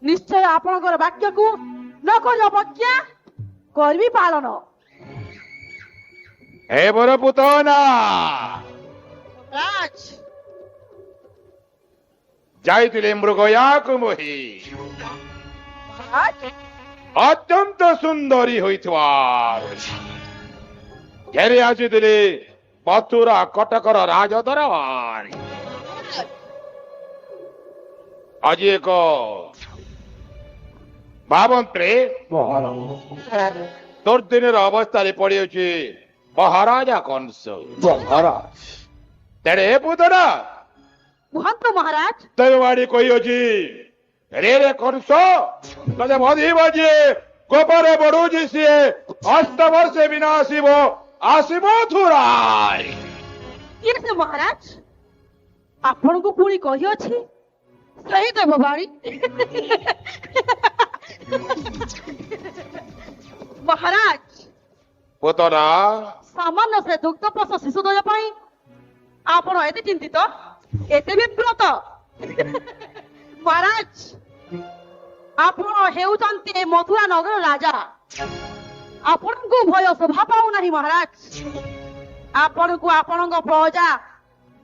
निश्चय आपणकर वाक्य को न करी अवज्ञा करबी पालन। हे बर पुतना राज जाइतिले मृगयाକୁ मोहि महाराज अत्यंत सुंदरी होइथवार घेरे आसिथिले मथुरा कटकर राजदरबार आज एक भावंत्रे दुर्दिन अवस्था पड़ी महाराजा कंस महाराज तेरे पुतना कुहंतु महाराज तैवाड़ी कही अच्छी रे रे कंस तदे मधी बजे गोपरे बड़ू सी अष्ट वर्ष बिना आसब आसब थुराय ये से महाराज आपण को पुणी कही अछि सही देव बाणी महाराज पुतना सामान्य से दुग्ध पश शिशुदय पाई आपण एते चिंतित एते विब्रत महाराज आपण हेउचंती मथुरा नगर राजा आपण को भय शोभा पाउ नाही महाराज आपण को आपणक प्रजा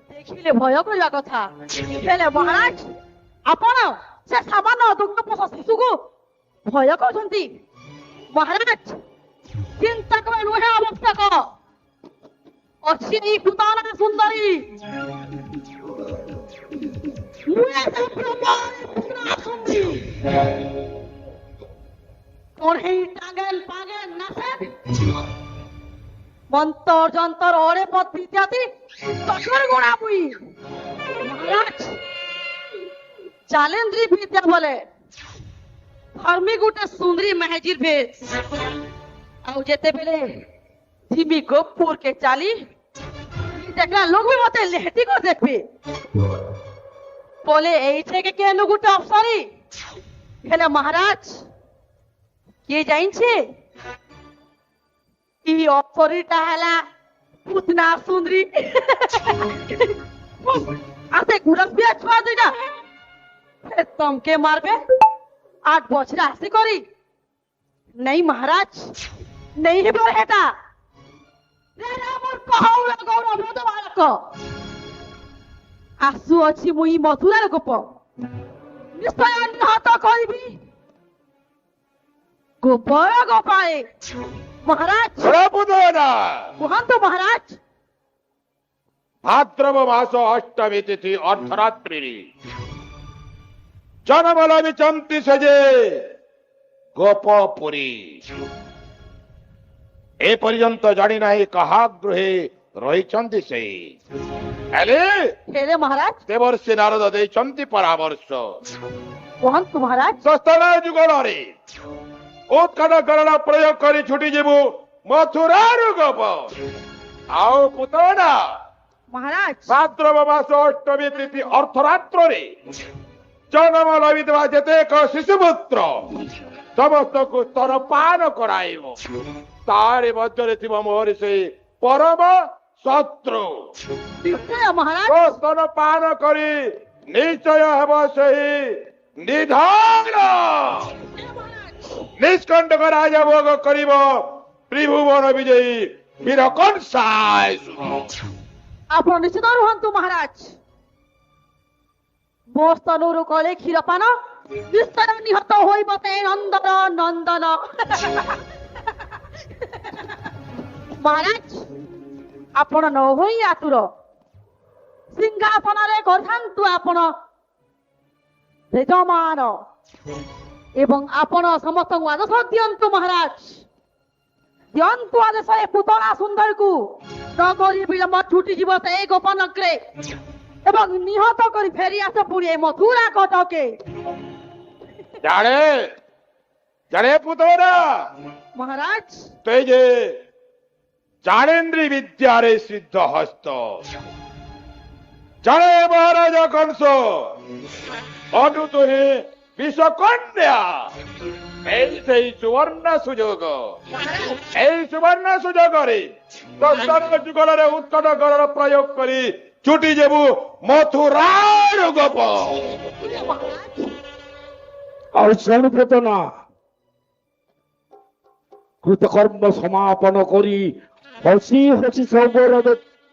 देखिले भय करबा कथा हेले महाराज आपण से सामान्य दुग्ध पश शिशु को भय करछंती महाराज चिंता करे नुहे आवश्यक अच्छी ई पुताना सुंदरी मुए से पुतना सुंदरी कौन है टांगल पागल नसे मंतर जंतर ओरे पद विद्यार्थी तकर गुणा बुई महाराज चालेंद्री विद्या बोले धर्मी गुटे सुंदरी महजिर भेष आउ जेते बेले धीमी गोपुर के चाली देखला लोग भी मते लेहटी को देखबे बोले एइठे के केनु गुटे अफसरी हेले महाराज के जाइन छे ई अफसरीटा हला पुतना सुंदरी आसे गुरस भी छुआ देना तमके मारबे 8 बछड़ा आसे करी नहीं महाराज नहीं है बोल हेटा रे रामर कहौला गौरव रो बालक आसु अछि मुई मथुरार गोप निश्चय निहत करबी गोपर गोपाए महाराज पुतना कुहंतु महाराज भाद्रव मास अष्टमी तिथि अर्धरात्रि जनबल विचंती सजे गोपपुरी ए पर्यंत जानी नाही कहा गृहे रही से हेले महाराज देवर्षि नारद देइछंती परामर्श कुहंतु महाराज सस्तना जुगलरे उत्कट गणना प्रयोग करी छुटी जीवु मथुरार गोप आओ पुतना महाराज भाद्रव मास अष्टमी तिथि अर्धरात्र रे जन्म लभिଥିବା ଯେତେକ ଶିଶୁପୁତ୍ର ସମସ୍ତଙ୍କୁ ସ୍ତନପାନ କରାଇବ ତାରି ମଧ୍ୟରେ ଥିବା ମୋହରି ସେଇ ପରମ ଶତ୍ରୁ महाराज ସ୍ତନପାନ କରି ନିଶ୍ଚୟ ହେବ ସେହି ନିଧନ ନିଷ୍କଣ୍ଟକ ରାଜ ଭୋଗ କରିବ ତ୍ରିଭୁବନ ବିଜୟୀ ବୀର କଂସାୟ ଆପଣ ନିଶ୍ଚିତ ରୁହନ୍ତୁ महाराज बोस्तनुरु कले क्षीरपान निश्चय निहत होइब ते नंदन नंदन महाराज आपण न होई आतुर सिंहासन रे करथांतु आपण यजमान एवं आपण समस्त आदेश दियंतु महाराज दियंतु आदेश ए पुतना सुंदर को नगरी विलंब छुटी जीव से गोपनग्रे एवं निहत करी फेरी आस पुरी मथुरा कटके जाने जाने पुतना महाराज ते जे ज्ञानेन्द्री विद्या रे सिद्ध हस्त जाने महाराज कंस अनु तुहे विश्वकन्या এই সুবর্ণ সুযোগ এই সুবর্ণ সুযোগরে দশটার যুগলরে উৎকট গরর প্রয়োগ করি ছুটি যাবু মথুরার গোপ ଆଉ ଶୁଣିପେତ ନା କୃତକର୍ମ ସମାପନ କରି ହସି ହସି ସବୁର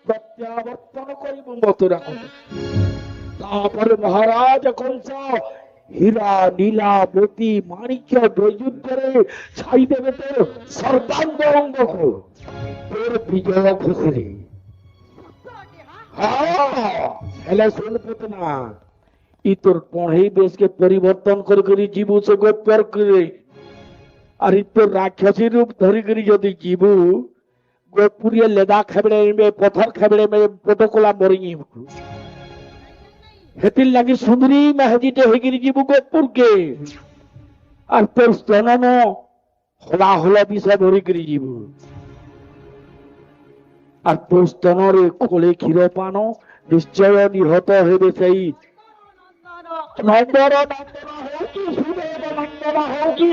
ପ୍ରତ୍ୟାବର୍ତ୍ତନ କରିବୁ ମଥୁରାକୁ। ତାପରେ ମହାରାଜ କଂସ ହୀରା ନୀଲା ମୋତି ମାଣିକ୍ୟ ବୈଜୁଣ୍ୟରେ ଛାଇଦେବେ ତୋର ସର୍ବାଙ୍ଗ ଅଙ୍ଗକୁ ତୋର ବିଜୟ ଖୁସିରେ। ହେଲେ ଶୁଣିପେତ ନା ই তোর পড়েই বেশকে পরিবর্তন করে জীবু সে গোপর করে আর তোর রাক্ষসী রূপ ধরি করে যদি জীবু গোপুরিয়ে লেদা খাবড়ে মে পথর খাবড়ে মে পটকলা মরি হেতির লাগি সুন্দরী মেহাজিতে হয়ে গিয়ে জীবু গোপুরকে আর তোর স্তনন হলা হলা বিষয় ভরি করে জীবু আর তোর স্তনরে কোলে ক্ষীর পান নিশ্চয় নিহত হবে সেই ନନ୍ଦର ନନ୍ଦନ ହଉଛି ସୁଦେବ ନନ୍ଦନ ହଉଛି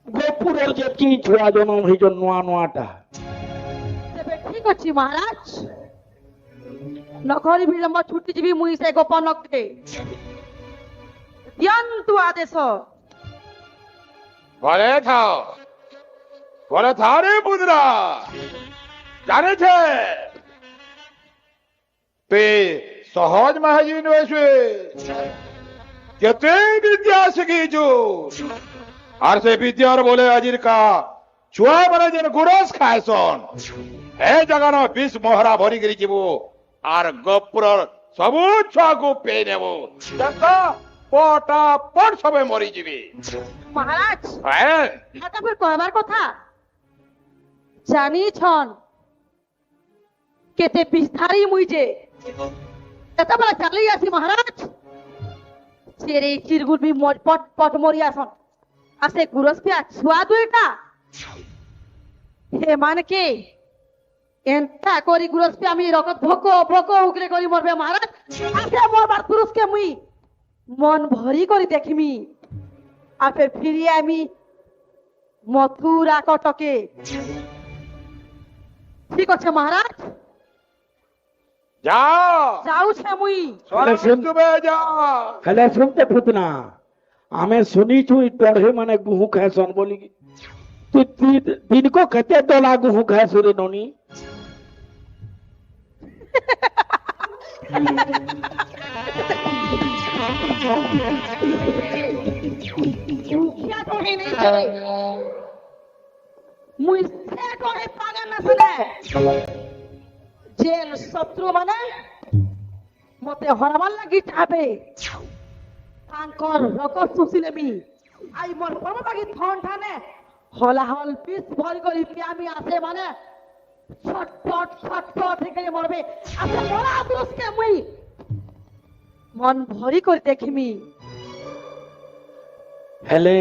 ଗୋପୁରର ଯେତିକି ଛୁଆ ଜନ୍ମ ହେଇଛ ନୂଆ ନୂଆଟା। ତେବେ ଠିକ ଅଛି ମହାରାଜ, ନଗରୀ ବିଳମ୍ବ ଛୁଟିଯିବି ମୁଇଁ ସେ ଗୋପନକେ। ଦିଅନ୍ତୁ ଆଦେଶ। ঘরে থাও রে পুত্রা, জানেছে তুই সহজ মহাজি নয়েছে, কেতে বিদ্যা শিখিছু আর সে বিদ্যার বলে আজির কা ছুয়া মানে যেন গুরস খায়সন হে জাগানো বিষ মহরা ভরি গিরি যাব আর গোপুরর সবু ছুয়াকু পেয়ে নেব, পটা পট সবে মরি যাবে। মহারাজ হ্যাঁ এটা ফের কহবার কথা জানিছন কেতে বিস্তারি মুই যে এটা বলা চালি আসি মহারাজ চেরে চিরগুল বি পট পট মরি আসন আসে গুরস পিয়া ছুয়া দুইটা হে মানকে এন্তা করি গুরস পি আমি রকত ভোকো ভোকো উগরে করি মরবে মহারাজ। আসে মরবার পুরুষকে মুই মন ভরি করি দেখিমি আর ফের ফিরিয়ে আমি মথুরা কটকে। ঠিক আছে মহারাজ, যাও যাউছে মুই। ହେଲେ ଶୁଣତେ ପୁତନା ଆମେ ଶୁଣିଛୁ ଟଢେ ମାନେ ଗୁହୁ ଖାଏସନ୍ ବୋଲିକି ତୁ ଦିନକ କେତେ ଦଲା ଗୁହୁ ଖାଏସୁ ରେ ନନି? মুই সে করে পাগল না শুনে যে শত্রু মানে মতে হরাবার লাগি চাবে তাঙ্কর রকত সুসিলেমি আই মোর পরম লাগি থন ঠানে হলা হল পিস ভরি করি আমি আসে মানে ছটপট ছটপট থেকে মরবে আসে মরা দুসকে মুই মন ভরি করে দেখিমি। ହେଲେ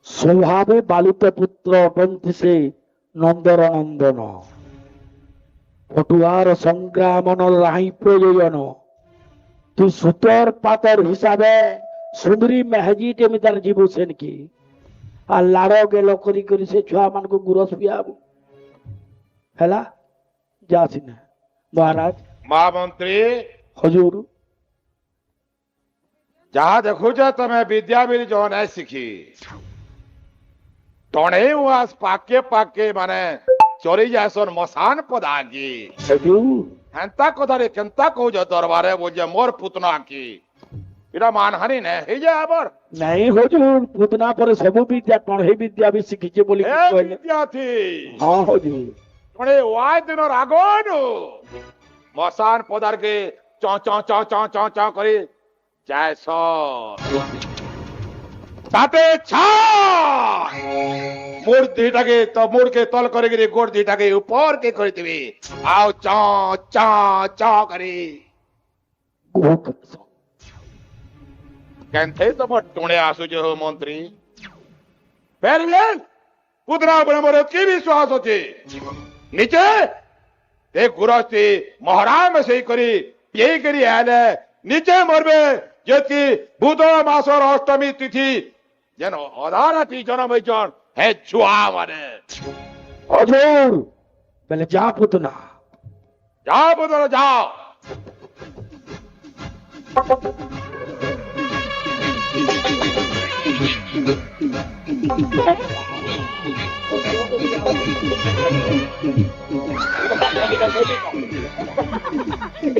ସ୍ୱଭାବେ ବାଲୁତ ପୁତ୍ର ଅଟନ୍ତି ସେ ନନ୍ଦର ନନ୍ଦନ পটুয়ার সংগ্রামন রাহি প্রয়োজন তুই সুতর পাতর হিসাবে সুন্দরী মেহাজি টেমি তার জীবু সেন কি আর লাড় গেল করি করি সে ছুয়া মানকু গুরস পিয়াবু হেলা যাসি না মহারাজ। মহামন্ত্রী হজুর যাহা দেখুছ তুমি বিদ্যা বিলি যখন নাই শিখি টনে উয়াস পাকে পাকে মানে চলি যাসন মশান পদাঙ্গি হজুর হেন্তা কথারে কেন্তা কହୁଛ দরবারে বলছে মোর পুতনা কি এটা মানহানি নে এই যে আবার নাই হজুর পুতনা পরে সবু বিদ্যা টণে বিদ্যা বি শিখিছে বলি এ বিদ্যার্থী হ্যাঁ হজুর টনে ওয়াই দিনর আগনু মশান পদার্কে চ চ চ চ চ চ করে যায়স তাতে মোর দিটাকে তো মোরকে তল করে গিয়ে গোড় দিটাকে উপর কে করে দিবি আও চ চ চ করে কেনথে তোমার টুণে আসুছ হো মন্ত্রী ফেরলেন পুতনা বলে মোর কি বিশ্বাস আছে নিচে এ গুরস্তি মহারাম সেই করি পিয়ে করি আলে নিচে মরবে যেতি ভূত মাসর অষ্টমী তিথি যেন অধারাটি জন্ম হয়েছন হে ছুয়া মানে হজুর বলে যা পুতনা যাও পুতনা যাও